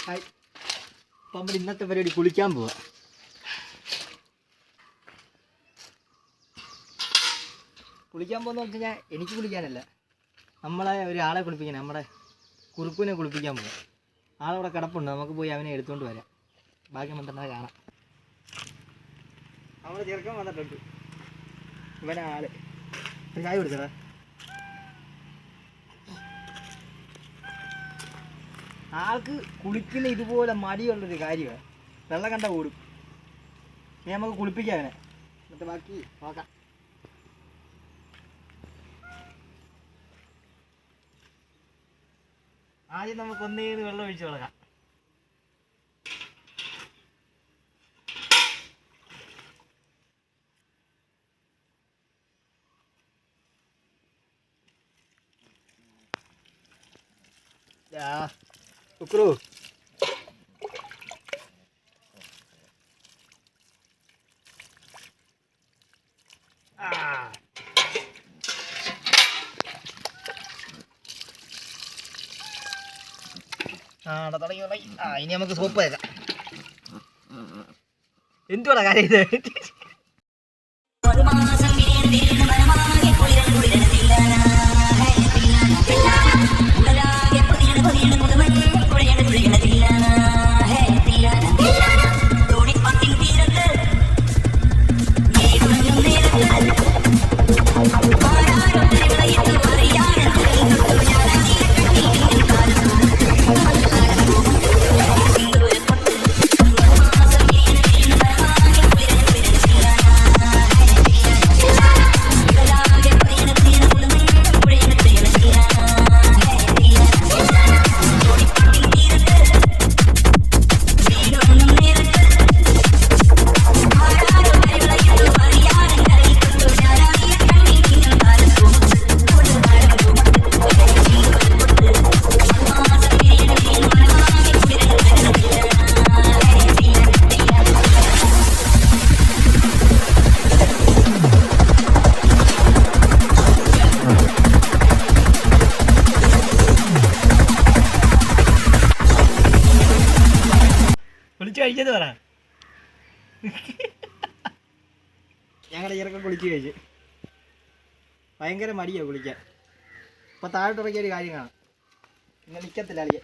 Hi. അപ്പം നമ്മൾ ഇന്നത്തെ പരിപാടി കുളിക്കാൻ പോവാ. കുളിക്കാൻ പോകുന്ന വെച്ച് കഴിഞ്ഞാൽ എനിക്ക് കുളിക്കാനല്ല, നമ്മളെ ഒരാളെ കുളിപ്പിക്കാൻ, നമ്മുടെ കുറുക്കുവിനെ കുളിപ്പിക്കാൻ പോവാം. ആളവിടെ കിടപ്പുണ്ട്, നമുക്ക് പോയി അവനെ എടുത്തുകൊണ്ട് വരാം. ബാക്കി മന്ത്രങ്ങളെ കാണാം. അവിടെ ചെറുക്കൻ വന്നിട്ടുണ്ട്, ഇവനെ ആള്. ഒരു ചായ കൊടുക്കടാ. ആൾക്ക് കുളിക്കുന്ന ഇതുപോലെ മടിയുള്ളൊരു കാര്യമാണ്. വെള്ളം കണ്ട ഓടും. ഇനി നമുക്ക് കുളിപ്പിക്കാം അവനെ, എന്നിട്ട് ബാക്കി നോക്കാം. ആദ്യം നമുക്ക് ഒന്നേന്ന് വെള്ളം ഒഴിച്ച് കളയാം. കുക്കറു തുടങ്ങി. ഇനി നമുക്ക് സോപ്പ് തരാം. എന്തുവാ കാര്യം ഇത്? കുളിച്ച് കഴിച്ചത് പറ. ഞങ്ങളുടെ ചെറുക്കം കുളിച്ച് കഴിച്ച് ഭയങ്കര മടിയാ കുളിക്കാൻ. ഇപ്പം താഴോട്ടിറക്കിയ ഒരു കാര്യം കാണാം, നിങ്ങൾ നിൽക്കത്തില്ല അളിയെ.